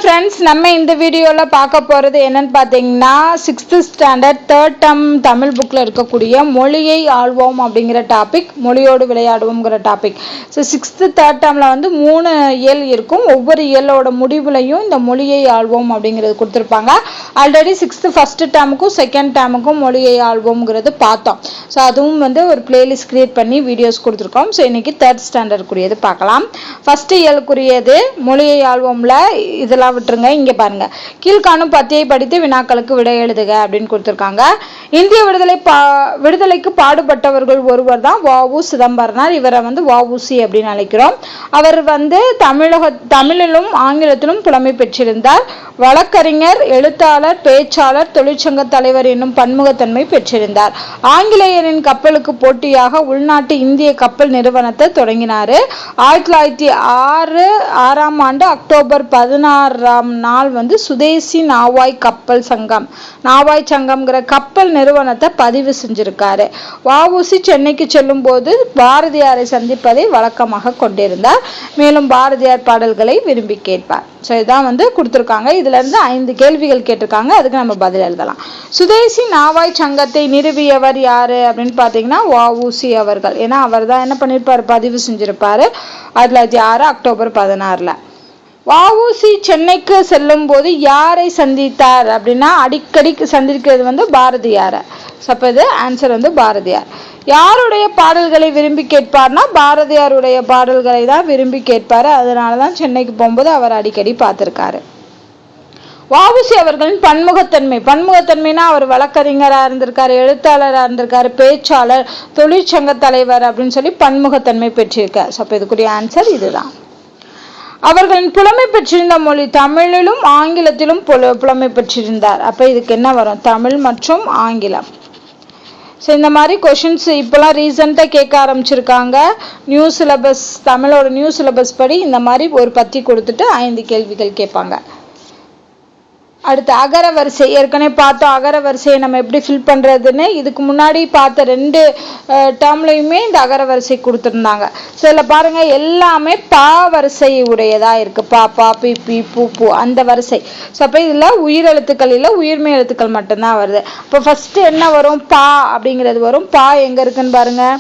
Friends, நம்ம இந்த வீடியோவில் பார்க்க போகிறது என்னன்னு பார்த்தீங்கன்னா 6th standard 3rd term Tamil புக்கில் இருக்கக்கூடிய மொழியை ஆள்வோம் அப்படிங்கிற டாபிக், மொழியோடு விளையாடுவோங்கிற டாபிக். ஸோ 6th 3rd termல வந்து 3 இயல் இருக்கும். ஒவ்வொரு இயலோட முடிவுலையும் இந்த மொழியை ஆள்வோம் அப்படிங்கிறது கொடுத்துருப்பாங்க. ஆல்ரெடி 6th ஃபர்ஸ்ட் டேர்முக்கும் செகண்ட் டேர்முக்கும் மொழியை ஆள்வோம்ங்கிறது பார்த்தோம். ஸோ அதுவும் வந்து ஒரு பிளேலிஸ்ட் கிரியேட் பண்ணி வீடியோஸ் கொடுத்துருக்கோம். ஸோ இன்னைக்கு 3rd ஸ்டாண்டர்டுக்குரியது பார்க்கலாம். ஃபர்ஸ்ட் இயலுக்குரியது மொழியை ஆள்வோம்ல இதெல்லாம் விட்டுருங்க. இங்க பாருங்க, கீழ்காணும் பத்தியை படித்து வினாக்களுக்கு விடை எழுதுக அப்படின்னு கொடுத்திருக்காங்க. இந்திய விடுதலைக்கு பாடுபட்டவர்கள் ஒருவர் தான் வ.உ. சிதம்பரனார். இவரை வந்து வ.உ.சி அப்படின்னு அழைக்கிறோம். அவர் வந்து தமிழிலும் ஆங்கிலத்திலும் புலமை பெற்றிருந்தார். வழக்கறிஞர், எழுத்தாளர், பேச்சாளர், தொழிற்சங்க தலைவர் என்னும் பன்முகத்தன்மை பெற்றிருந்தார். ஆங்கிலேயரின் கப்பலுக்கு போட்டியாக உள்நாட்டு இந்திய கப்பல் நிறுவனத்தை தொடங்கினார். 1906ஆம் ஆண்டு அக்டோபர் 16ஆம் நாள் வந்து சுதேசி நாவாய் கப்பல் சங்கம், நாவாய் சங்கம்ங்கிற கப்பல் நிறுவனத்தை பதிவு செஞ்சிருக்காரு. வ.உ.சி சென்னைக்கு செல்லும் போது பாரதியாரை சந்திப்பதை வழக்கமாக கொண்டிருந்தார். மேலும் பாரதியார் பாடல்களை விரும்பி கேட்பார். ஸோ இதான் வந்து கொடுத்துருக்காங்க. இதுல இருந்து 5 கேள்விகள் கேட்டிருக்காங்க. அதுக்கு நம்ம பதில் எழுதலாம். சுதேசி நாவாய் சங்கத்தை நிறுவியவர் யாரு அப்படின்னு பார்த்தீங்கன்னா வ.உ.சி அவர்கள். ஏன்னா அவர் தான் என்ன பண்ணிருப்பாரு, பதிவு செஞ்சிருப்பாரு 1906 அக்டோபர் 16ல. வ.உ.சி சென்னைக்கு செல்லும் போது யாரை சந்தித்தார் அப்படின்னா அடிக்கடி சந்திக்கிறது வந்து பாரதியார. அப்ப இது ஆன்சர் வந்து பாரதியார். யாருடைய பாடல்களை விரும்பி கேட்பார்னா பாரதியாருடைய பாடல்களை தான் விரும்பி கேட்பாரு. அதனாலதான் சென்னைக்கு போகும்போது அவர் அடிக்கடி பார்த்திருக்காரு. வ.உ.சி அவர்களின் பன்முகத்தன்மைனா அவர் வழக்கறிஞரா இருந்திருக்காரு, எழுத்தாளரா இருந்திருக்காரு, பேச்சாளர், தொழிற்சங்க தலைவர் அப்படின்னு சொல்லி பன்முகத்தன்மை பெற்றிருக்கார். அப்ப இதுக்குரிய ஆன்சர் இதுதான். அவர்களின் புலமை பெற்றிருந்த மொழி தமிழிலும் ஆங்கிலத்திலும் புலமை பெற்றிருந்தார். அப்ப இதுக்கு என்ன வரும், தமிழ் மற்றும் ஆங்கிலம். ஸோ இந்த மாதிரி கொஷின்ஸ் இப்போலாம் ரீசெண்டாக கேட்க ஆரம்பிச்சிருக்காங்க. நியூ சிலபஸ், தமிழோட நியூ சிலபஸ் படி இந்த மாதிரி ஒரு பத்தி கொடுத்துட்டு 5 கேள்விகள் கேட்பாங்க. அடுத்து அகர வரிசை. ஏற்கனவே பார்த்தோம் அகர வரிசையை நம்ம எப்படி ஃபில் பண்ணுறதுன்னு. இதுக்கு முன்னாடி பார்த்த 2 டேர்ம்லையுமே இந்த அகர வரிசை கொடுத்துருந்தாங்க. ஸோ இதில் பாருங்கள், எல்லாமே பா வரிசை உடையதாக இருக்குது. பா, பா, பி, பி, பூ, பூ, அந்த வரிசை. ஸோ அப்போ இதில் உயிரெழுத்துக்கள் இல்லை, உயிர்மை எழுத்துக்கள் மட்டும்தான் வருது. இப்போ ஃபஸ்ட்டு என்ன வரும், பா அப்படிங்கிறது வரும். பா எங்கே இருக்குன்னு பாருங்கள்,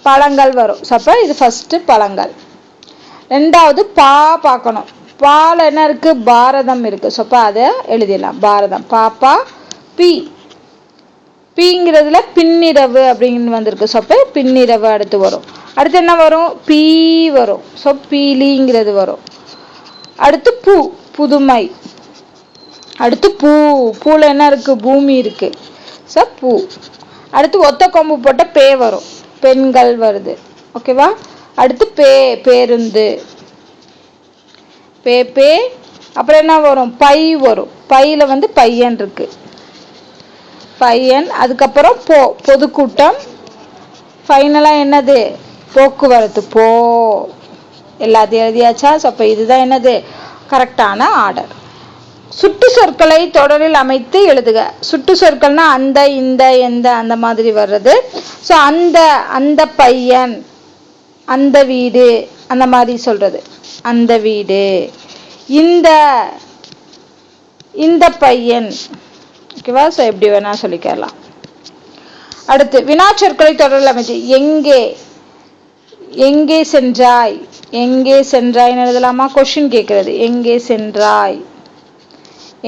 பழங்கள் வரும். ஸோ அப்போ இது ஃபஸ்ட்டு பழங்கள். 2வது பா பார்க்கணும். பால என்ன இருக்கு, பாரதம் இருக்கு. ஸோ அப்போ அதை எழுதிடலாம், பாரதம். பாப்பா பி, பிங்கிறதுல பின்னிரவு அப்படின்னு வந்திருக்கு. ஸோ அப்போ பின்னிரவு அடுத்து வரும். அடுத்து என்ன வரும், பீ வரும். ஸோ பீலிங்கிறது வரும். அடுத்து பூ, புதுமை. அடுத்து பூ, பூல என்ன இருக்கு, பூமி இருக்கு. ஸோ பூ. அடுத்து ஒத்த கொம்பு போட்ட பே வரும், பெண்கள் வருது. ஓகேவா. அடுத்து பேருந்து, பே. அப்புறம் என்ன வரும், பை வரும். பையில வந்து பையன் இருக்கு, பையன். அதுக்கப்புறம் பொதுக்கூட்டம். ஃபைனலா என்னது, போக்குவரத்து, போ. எல்லாத்தையும் எழுதியாச்சா. அப்ப இதுதான் என்னது கரெக்டான ஆர்டர். சுட்டு சொற்களை தொடரில் அமைத்து எழுதுக. சுட்டு சொற்கள்னா அந்த, இந்த, எந்த, அந்த மாதிரி வர்றது. ஸோ அந்த பையன், அந்த வீடு, அந்த மாதிரி சொல்றது. அந்த வீடு, இந்த பையன். ஓகேவா. ஸோ எப்படி வேணா சொல்லிக்கலாம். அடுத்து வினாச்சொற்களை தொடரில் அமைச்சு. எங்கே சென்றாய், எங்கே சென்றாய்ன்னு எழுதலாமா, கொஸ்டின் கேட்கறது. எங்கே சென்றாய்,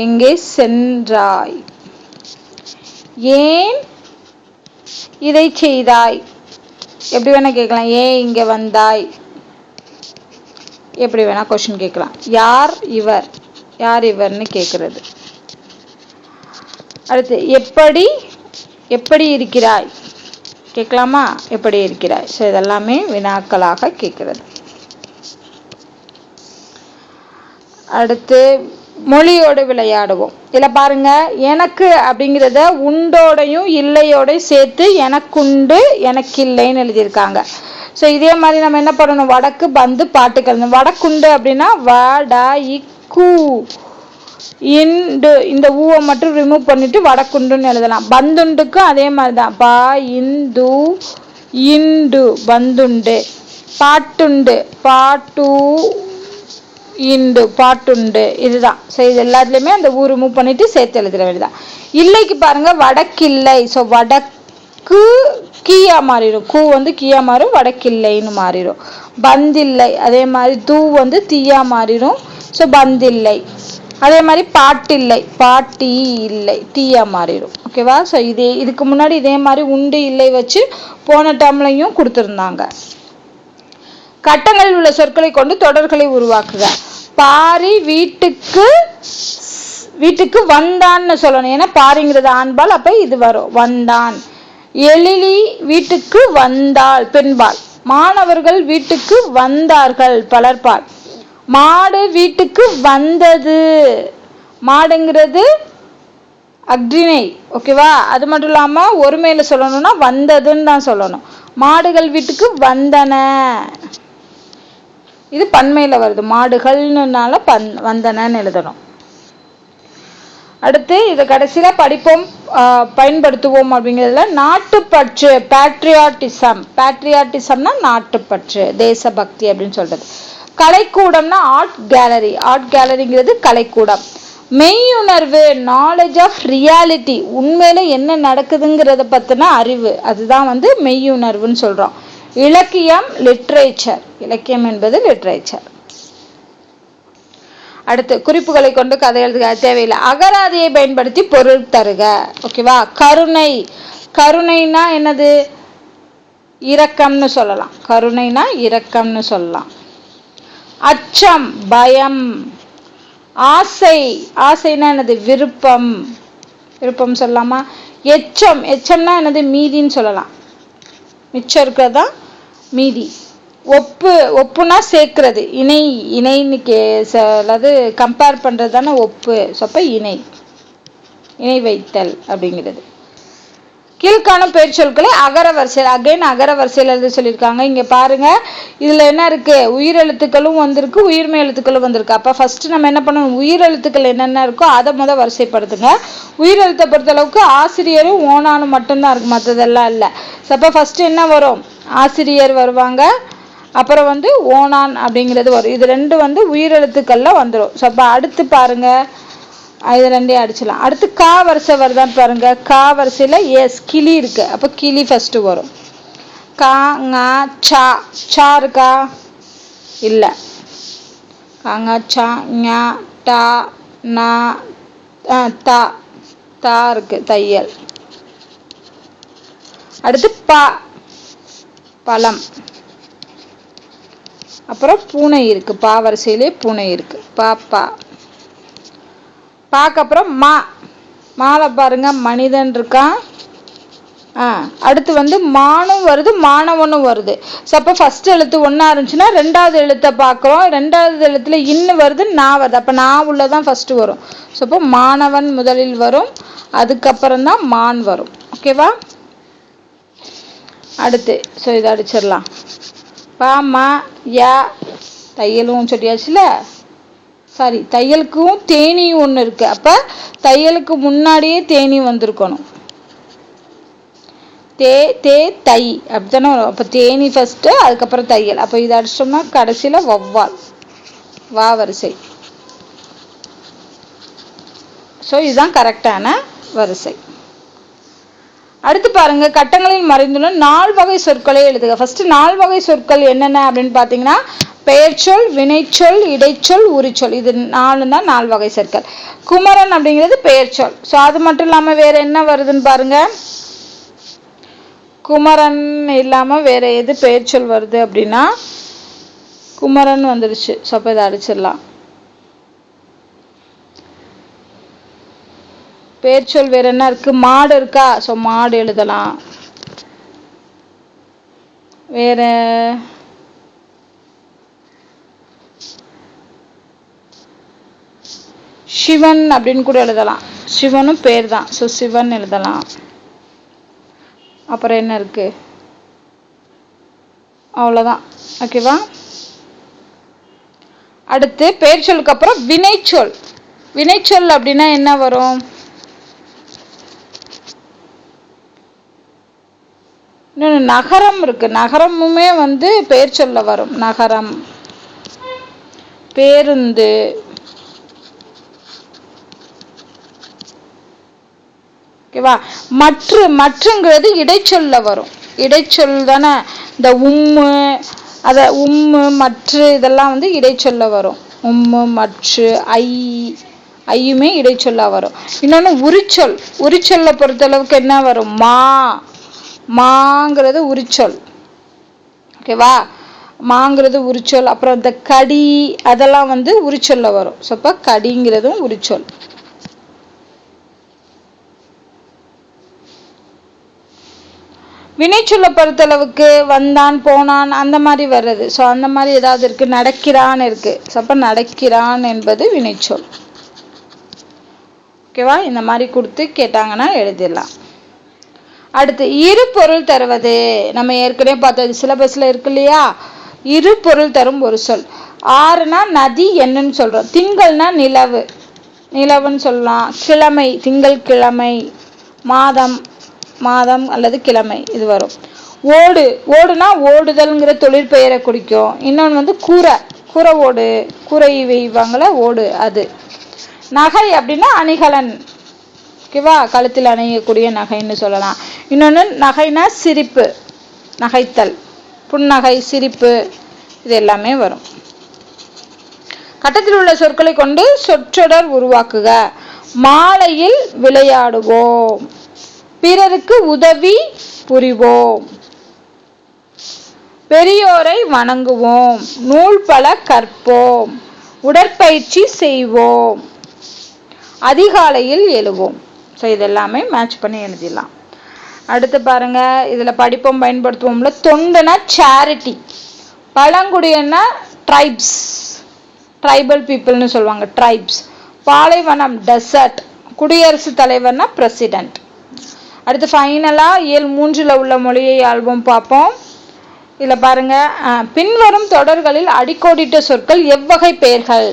எங்கே சென்றாய். ஏன் இதை செய்தாய், எப்படி வேணா கேட்கலாம். ஏன் இங்க வந்தாய், எப்படி வேணா கொஸ்டின் கேட்கலாம். யார் இவர், யார் இவர்னு கேட்கறது. அடுத்து எப்படி இருக்கிறாய் கேட்கலாமா, எப்படி இருக்கிறாய். ஸோ இதெல்லாமே வினாக்களாக கேட்கறது. அடுத்து மொழியோடு விளையாடுவோம். இதில் பாருங்க, எனக்கு அப்படிங்கிறத உண்டோடையும் இல்லையோடையும் சேர்த்து எனக்குண்டு எனக்கில்லைன்னு எழுதியிருக்காங்க. ஸோ இதே மாதிரி நம்ம என்ன பண்ணணும், வடக்கு பந்து பாட்டுக்கள். வடக்குண்டு அப்படின்னா வட இக்கு இண்டு, இந்த ஊவை மட்டும் ரிமூவ் பண்ணிட்டு வடக்குண்டுன்னு எழுதலாம். பந்துண்டுக்கும் அதே மாதிரி தான், பா இந்து இண்டு, பந்துண்டு. பாட்டுண்டு, பாட்டு இண்டு பாட்டுண்டு இதுதான். ஸோ இது எல்லாத்துலேயுமே அந்த ஊர் மூவ் பண்ணிட்டு சேர்த்து எழுதுற வேண்டியதான். இல்லைக்கு பாருங்க வடக்கில்லை. ஸோ வடக்கு கீயா மாறிடும். கூ வந்து கீயா மாறும், வடக்கில்லைன்னு மாறிடும். பந்தில்லை அதே மாதிரி தூ வந்து தீயா மாறிடும். ஸோ பந்தில்லை. அதே மாதிரி பாட்டில்லை பாட்டி இல்லை தீயா மாறிடும். ஓகேவா? ஸோ இதுக்கு முன்னாடி இதே மாதிரி உண்டு இல்லை வச்சு போன டேர்ம்லையும் கொடுத்துருந்தாங்க. கட்டங்களில் உள்ள சொற்களை கொண்டு தொடர்களை உருவாக்குக. பாரி வீட்டுக்கு வந்தான்னு சொல்லணும். ஏன்னா பாரிங்கிறது ஆண்பால், அப்ப இது வரும் வந்தான். எழிலி வீட்டுக்கு வந்தாள் பெண்பால். மாணவர்கள் வீட்டுக்கு வந்தார்கள் பலர்பால். மாடு வீட்டுக்கு வந்தது. மாடுங்கிறது அக்ரிணை. ஓகேவா? அது மட்டும் இல்லாம ஒருமையில சொல்லணும்னா வந்ததுன்னு தான் சொல்லணும். மாடுகள் வீட்டுக்கு வந்தன. இது பன்மையில வருது. மாடுகள்னால வந்தனன்னு எழுதணும். அடுத்து இது கடைசியில படிப்போம் பயன்படுத்துவோம் அப்படிங்கிறதுல நாட்டுப்பற்று பேட்ரியாட்டிசம். பேட்ரியாட்டிசம்னா நாட்டுப்பற்று தேசபக்தி அப்படின்னு சொல்றது. கலைக்கூடம்னா ஆர்ட் கேலரி. ஆர்ட் கேலரிங்கிறது கலைக்கூடம். மெய்யுணர்வு நாலேஜ் ஆஃப் ரியாலிட்டி. உண்மையில என்ன நடக்குதுங்கிறத பத்தின அறிவு, அதுதான் வந்து மெய்யுணர்வுன்னு சொல்றோம். இலக்கியம் லிட்ரேச்சர். இலக்கியம் என்பது லிட்ரேச்சர். அடுத்து குறிப்புகளை கொண்டு கதை எழுதுக தேவையில்லை. அகராதியை பயன்படுத்தி பொருள் தருக. ஓகேவா? கருணை. கருணைனா என்னது? இரக்கம்னு சொல்லலாம். கருணைனா இரக்கம்னு சொல்லலாம். அச்சம் பயம். ஆசை. ஆசைனா என்னது? விருப்பம். விருப்பம் சொல்லலாமா? எச்சம். எச்சம்னா என்னது? மீதின்னு சொல்லலாம். மிச்சம் இருக்கிறதா மீதி. ஒப்பு. ஒப்புனா சேர்க்கிறது. இணை. இணைன்னு அல்லது கம்பேர் பண்றது தானே ஒப்பு. அப்ப இணை. இணை வைத்தல் அப்படிங்கிறது. கீழ்காணும் பெயர் சொற்களை அகர வரிசையில் அகைன் அகர வரிசையில் எழுத சொல்லியிருக்காங்க. இங்க பாருங்க, இதுல என்ன இருக்கு? உயிரெழுத்துக்களும் வந்திருக்கு, உயிர்மை எழுத்துக்களும் வந்திருக்கு. அப்ப ஃபர்ஸ்ட் நம்ம என்ன பண்ணணும்? உயிரெழுத்துக்கள் என்னென்ன இருக்கோ அதை வரிசைப்படுத்துங்க. உயிரெழுத்தை பொறுத்த அளவுக்கு ஆசிரியரும் ஓனானும் மட்டும்தான் இருக்கு, மற்றதெல்லாம் இல்லை. அப்ப ஃபர்ஸ்ட் என்ன வரும்? ஆசிரியர் வருவாங்க, அப்புறம் வந்து ஓனான் அப்படிங்கிறது வரும். இது ரெண்டு வந்து உயிரெழுத்துக்கள்ல வந்துடும். ஸோ அப்போ அடுத்து பாருங்க, இது ரெண்டையும் அடிச்சிடலாம். அடுத்து கா வரிசை வருதான்னு பாருங்க. கா வரிசையில எஸ் கிளி இருக்கு. அப்போ கிளி ஃபர்ஸ்ட் வரும். கா ஙா சா. சா இருக்கா? இல்லை. காங்க சா ஞா டா நா தா. தா இருக்கு. தையல். அடுத்து பா பழம். அப்புறம் பூனை இருக்கு. பா வரிசையிலே பூனை இருக்கு. பாப்பா. பாக்கு அப்புறம் மா. மாலை பாருங்க, மனிதன் இருக்கான். அடுத்து வந்து மானும் வருது, மாணவனும் வருது. ஸோ அப்போ ஃபர்ஸ்ட் எழுத்து ஒன்றா இருந்துச்சுன்னா ரெண்டாவது எழுத்தை பார்க்குறோம். ரெண்டாவது எழுத்துல இன்னு வருது, நான் வருது. அப்போ நான் உள்ளதான் ஃபர்ஸ்ட் வரும். ஸோ அப்போ மாணவன் முதலில் வரும், அதுக்கப்புறம் தான் மான் வரும். ஓகேவா? அடுத்து ஸோ இதை அடிச்சிடலாம். பா மா யா. தையலும் சொல்லியாச்சுல. சாரி, தையலுக்கும் தேனியும் ஒன்று இருக்கு. அப்ப தையலுக்கு முன்னாடியே தேனி வந்திருக்கணும். தே தை அப்படித்தானே வரும். அப்ப தேனி ஃபர்ஸ்ட், அதுக்கப்புறம் தையல். அப்ப இதை அடிச்சிட்டோம்னா கடைசியில வௌவால். வா வரிசை. ஸோ இதுதான் கரெக்டான வரிசை. அடுத்து பாருங்க, கட்டங்களில் மறைந்துள்ள 4 வகை சொற்களை எழுதுக. ஃபர்ஸ்ட் 4 வகை சொற்கள் என்னென்ன அப்படின்னு பாத்தீங்கன்னா பெயர்ச்சொல், வினைச்சொல், இடைச்சொல், உரிச்சொல். இது 4 தான் 4 வகை சொற்கள். குமரன் அப்படிங்கிறது பெயர்ச்சொல். ஸோ அது மட்டும் இல்லாம வேற என்ன வருதுன்னு பாருங்க. குமரன் இல்லாம வேற எது பெயர்ச்சொல் வருது அப்படின்னா குமரன் வந்துருச்சு. ஸோ அப்போ இதை அடிச்சிடலாம். பெயர்ச்சொல் வேற என்ன இருக்கு? மாடு இருக்கா? ஸோ மாடு எழுதலாம். வேற சிவன் அப்படின்னு கூட எழுதலாம். சிவனும் பேர் தான். ஸோ சிவன் எழுதலாம். அப்புறம் என்ன இருக்கு? அவ்வளோதான். ஓகேவா? அடுத்து பெயர்ச்சொல்லுக்கு அப்புறம் வினைச்சொல். வினைச்சொல் அப்படின்னா என்ன வரும்? இன்னொன்று நகரம் இருக்கு. நகரமுமே வந்து பெயர் சொல்ல வரும். நகரம். பேருந்து, ஓகேவா. மற்றுங்கிறது இடைச்சொல்ல வரும். இடைச்சொல் தானே இந்த உம்மு, மற்று இதெல்லாம் வந்து இடைச்சொல்ல வரும். உம்மு, மற்று, ஐயுமே இடைச்சொல்லா வரும். இன்னொன்று உரிச்சொல்ல பொறுத்தளவுக்கு என்ன வரும்? மாங்கிறது உரிச்சொல், ஓகேவா. மாங்கிறது உரிச்சொல். அப்புறம் இந்த கடி அதெல்லாம் வந்து உரிச்சொல்ல வரும். ஸோ அப்போ கடிங்கிறதும் உரிச்சொல். வினைச்சொல்ல பொறுத்தளவுக்கு வந்தான், போனான் அந்த மாதிரி வர்றது. ஸோ அந்த மாதிரி ஏதாவது இருக்கு. நடக்கிறான் இருக்கு. ஸோ அப்போ நடக்கிறான் என்பது வினைச்சொல், ஓகேவா. இந்த மாதிரி கொடுத்து கேட்டாங்கன்னா எழுதிடலாம். அடுத்து இரு பொருள் தருவது. நம்ம ஏற்கனவே பார்த்தது சிலபஸ்ல இருக்கு இல்லையா. இரு பொருள் தரும் ஒரு சொல். ஆறுனா நதி என்னன்னு சொல்றோம். திங்கள்னா நிலவுன்னு சொல்லலாம். கிழமை திங்கள் கிழமை. மாதம் அல்லது கிழமை இது வரும். ஓடுனா ஓடுதல்ங்கிற தொழிற்பெயரை குறிக்கும். இன்னொன்று வந்து கூரை ஓடு, கூரை வைவாங்கள ஓடு அது. நகை அப்படின்னா அணிகலன், ஓகேவா. கழுத்தில் அணியக்கூடிய நகைன்னு சொல்லலாம். இன்னொன்று நகைனா சிரிப்பு, நகைத்தல், புன்னகை, சிரிப்பு இது எல்லாமே வரும். கட்டத்தில் உள்ள சொற்களை கொண்டு சொற்றொடர் உருவாக்குக. மாலையில் விளையாடுவோம், பிறருக்கு உதவி புரிவோம், பெரியோரை வணங்குவோம், நூல் பல கற்போம், உடற்பயிற்சி செய்வோம், அதிகாலையில் எழுவோம். ஸோ இதெல்லாமே மேட்ச் பண்ணி எழுதிடலாம். அடுத்து பாருங்க, இதுல படிப்போம் பயன்படுத்துவோம்ல. தொண்டுனா சேரிட்டி, பழங்குடியினா ட்ரைபல் பீப்புள்னு சொல்லுவாங்க, ட்ரைப்ஸ். பாலைவனம் டெசர்ட், குடியரசுத் தலைவர்னா பிரசிடென்ட். அடுத்து ஃபைனலா இயல் 3ல் உள்ள மொழியை ஆல்பம் பார்ப்போம். இதில் பாருங்க, பின்வரும் தொடர்களில் அடிக்கோடிட்ட சொற்கள் எவ்வகை பெயர்கள்?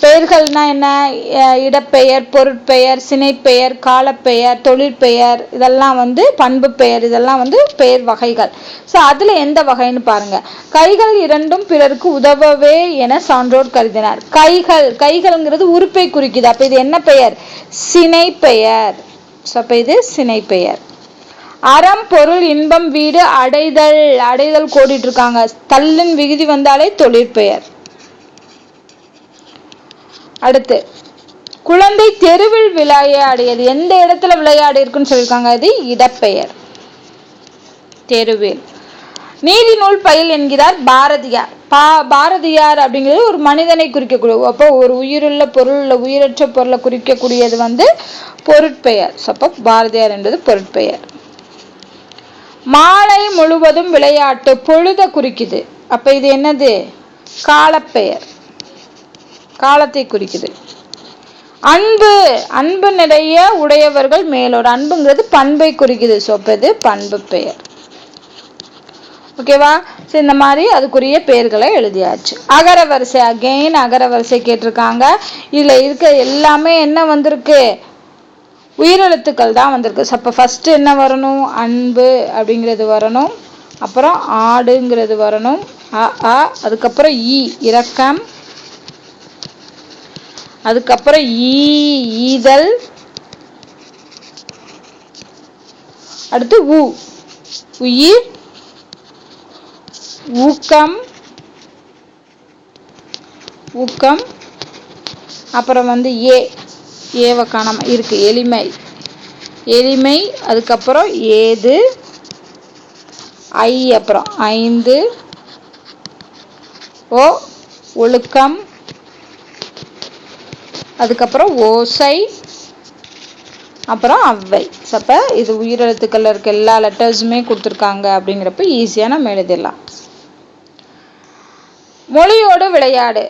பெயர்கள்னா என்ன? இடப்பெயர், பொருட்பெயர், சினைப்பெயர், காலப்பெயர், தொழிற்பெயர், இதெல்லாம் வந்து பண்பு பெயர், இதெல்லாம் வந்து பெயர் வகைகள். ஸோ அதில் எந்த வகைன்னு பாருங்க. கைகள் இரண்டும் பிறருக்கு உதவவே என சான்றோர் கருதினார். கைகள்ங்கிறது உறுப்பை குறிக்குது. அப்போ இது என்ன பெயர்? சினைப்பெயர். ஸோ அப்போ இது சினைப்பெயர். அறம், பொருள், இன்பம், வீடு, அடைதல் கோடிட்டு இருக்காங்க. தள்ளின் விகுதி வந்தாலே தொழிற்பெயர். அடுத்து குழந்தை தெருவில் விளையாடியது. எந்த இடத்துல விளையாடி இருக்குன்னு சொல்லியிருக்காங்க, அது இடப்பெயர், தெருவில். நீதி நூல் பயில் என்கிறார் பாரதியார். பாரதியார் அப்படிங்கிறது ஒரு மனிதனை குறிக்கக்கூடிய, அப்போ ஒரு உயிருள்ள பொருள், உயிரற்ற பொருளை குறிக்கக்கூடியது வந்து பொருட்பெயர். அப்போ பாரதியார் என்பது பொருட்பெயர். மாலை முழுவதும் விளையாட்டு, பொழுத குறிக்குது. அப்ப இது என்னது? காலப்பெயர், காலத்தை குறிக்குது. அன்பு நிறைய உடையவர்கள் மேலோர், அன்புங்கிறது பண்பை குறிக்குது. சொப்பது பண்பு பெயர், ஓகேவா. இந்த மாதிரி அதுக்குரிய பெயர்களை எழுதியாச்சு. அகரவரிசை, அகைன் அகரவரிசை கேட்டிருக்காங்க. இதுல இருக்க எல்லாமே என்ன வந்திருக்கு? உயிரெழுத்துக்கள் தான் வந்திருக்கு. அப்போ ஃபர்ஸ்ட் என்ன வரணும்? அன்பு அப்படிங்கிறது வரணும். அப்புறம் ஆடுங்கிறது வரணும், அதுக்கப்புறம் இரக்கம், அதுக்கப்புறம் ஈதல், அடுத்து உயிர், ஊக்கம், அப்புறம் வந்து ஏவ காணாம இருக்கு, எளிமை, அதுக்கப்புறம் ஏது, அப்புறம் ஐந்து, ஒழுக்கம், அதுக்கப்புறம் ஓசை, அப்புறம் அவ்வை. அப்ப இது உயிரெழுத்துக்கள்ல இருக்க எல்லா லெட்டர்ஸுமே கொடுத்துருக்காங்க. அப்படிங்கிறப்ப ஈஸியா நம்ம எழுதிடலாம். மொழியோடு விளையாடு.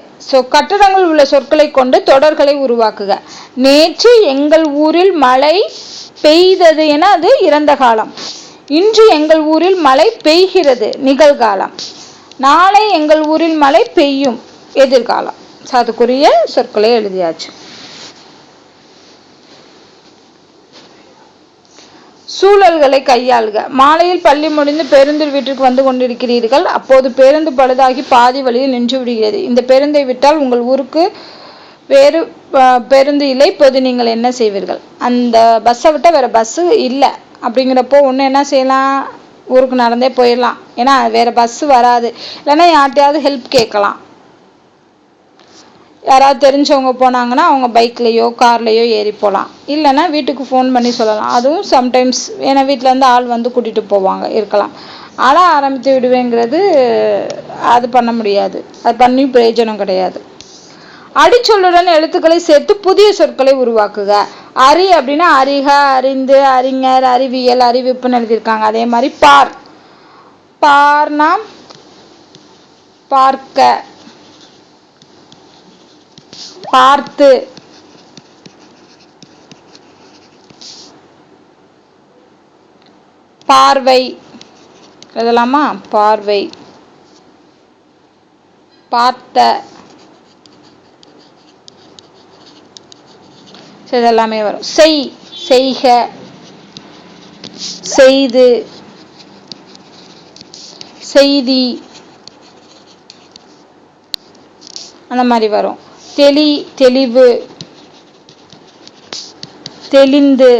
கட்டடங்கள் உள்ள சொற்களை கொண்டு தொடர்களை உருவாக்குக. நேற்று எங்கள் ஊரில் மழை பெய்தது என அது இறந்த காலம். இன்று எங்கள் ஊரில் மழை பெய்கிறது நிகழ்காலம். நாளை எங்கள் ஊரில் மழை பெய்யும் எதிர்காலம். அதுக்குரிய சொற்களை எழுதியாச்சு. சூழல்களை கையாளுக. மாலையில் பள்ளி முடிந்து பேருந்தில் வீட்டிற்கு வந்து கொண்டிருக்கிறீர்கள். அப்போது பேருந்து பழுதாகி பாதி வழியில் நின்று விடுகிறது. இந்த பேருந்தை விட்டால் உங்கள் ஊருக்கு வேறு பேருந்து இல்லை. இப்போது நீங்கள் என்ன செய்வீர்கள்? அந்த பஸ்ஸை விட்டால் வேறு பஸ்ஸு இல்லை அப்படிங்கிறப்போ ஒன்று என்ன செய்யலாம், ஊருக்கு நடந்தே போயிடலாம். ஏன்னா வேறு பஸ்ஸு வராது. இல்லைன்னா யார்கிட்டையாவது ஹெல்ப் கேட்கலாம். யாராவது தெரிஞ்சவங்க போனாங்கன்னா அவங்க பைக்லேயோ கார்லேயோ ஏறி போகலாம். இல்லைன்னா வீட்டுக்கு ஃபோன் பண்ணி சொல்லலாம். அதுவும் சம்டைம்ஸ் ஏன்னா வீட்டிலேருந்து ஆள் வந்து கூட்டிகிட்டு போவாங்க இருக்கலாம். ஆள ஆரம்பித்து விடுவேங்கிறது அது பண்ண முடியாது. அது பண்ணி பிரயோஜனம் கிடையாது. அடிச்சொல்லுடன் எழுத்துக்களை சேர்த்து புதிய சொற்களை உருவாக்குக. அறி அப்படின்னா அறிக, அறிந்து, அறிஞர், அறிவியல், அறிவிப்புன்னு எழுதியிருக்காங்க. அதே மாதிரி பார், பார்னா பார்க்க, பார்த்து, பார்வை எழுதலாமா? பார்வை, பார்த்த, இதெல்லாமே வரும். செய், செய்க, செய்து, செய்தி அந்த மாதிரி வரும். தெளி, தெளிவு, தெளிந்து,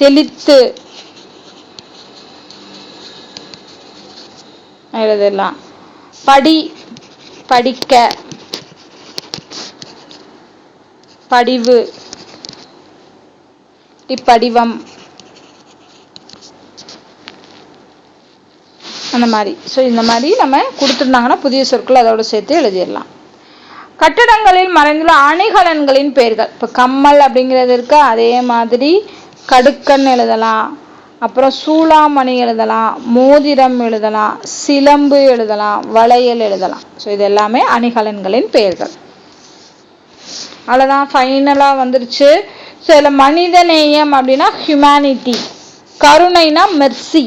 தெளித்து எழுதலாம். படி, படிக்க, படிவு, படிவம் அந்த மாதிரி. ஸோ இந்த மாதிரி நம்ம கொடுத்துருந்தாங்கன்னா புதிய சொற்கள் அதோடு சேர்த்து எழுதிடலாம். கட்டடங்களில் மறைந்துள்ள அணிகலன்களின் பெயர்கள். இப்போ கம்மல் அப்படிங்கிறது இருக்கு. அதே மாதிரி கடுக்கன் எழுதலாம். அப்புறம் சூளாமணி எழுதலாம், மோதிரம் எழுதலாம், சிலம்பு எழுதலாம், வளையல் எழுதலாம். ஸோ இது எல்லாமே அணிகலன்களின் பெயர்கள். அவ்வளோதான், ஃபைனலாக வந்துருச்சு. ஸோ இதில் மனிதநேயம் அப்படின்னா ஹியூமனிட்டி, கருணைனா மெர்சி,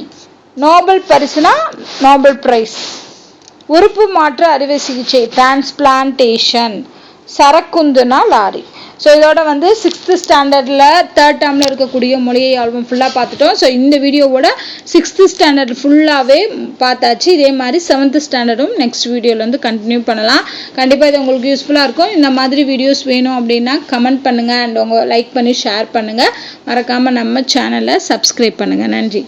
நோபல் பரிசுனா நோபல் பிரைஸ், உறுப்பு மாற்று அறுவை சிகிச்சை டிரான்ஸ்பிளான்டேஷன், சரக்குந்துனா லாரி. ஸோ இதோட வந்து 6th ஸ்டாண்டர்டில் 3rd டேர்மில் இருக்கக்கூடிய மொழியை ஆல்பம் ஃபுல்லாக பார்த்துட்டோம். ஸோ இந்த வீடியோவோட 6th ஸ்டாண்டர்ட் ஃபுல்லாகவே பார்த்தாச்சு. இதே மாதிரி 7th ஸ்டாண்டர்டும் நெக்ஸ்ட் வீடியோவில் வந்து கண்டினியூ பண்ணலாம். கண்டிப்பாக இது உங்களுக்கு யூஸ்ஃபுல்லாக இருக்கும். இந்த மாதிரி வீடியோஸ் வேணும் அப்படின்னா கமெண்ட் பண்ணுங்கள் அண்ட் உங்கள் லைக் பண்ணி ஷேர் பண்ணுங்கள். மறக்காமல் நம்ம சேனலை சப்ஸ்கிரைப் பண்ணுங்கள். நன்றி.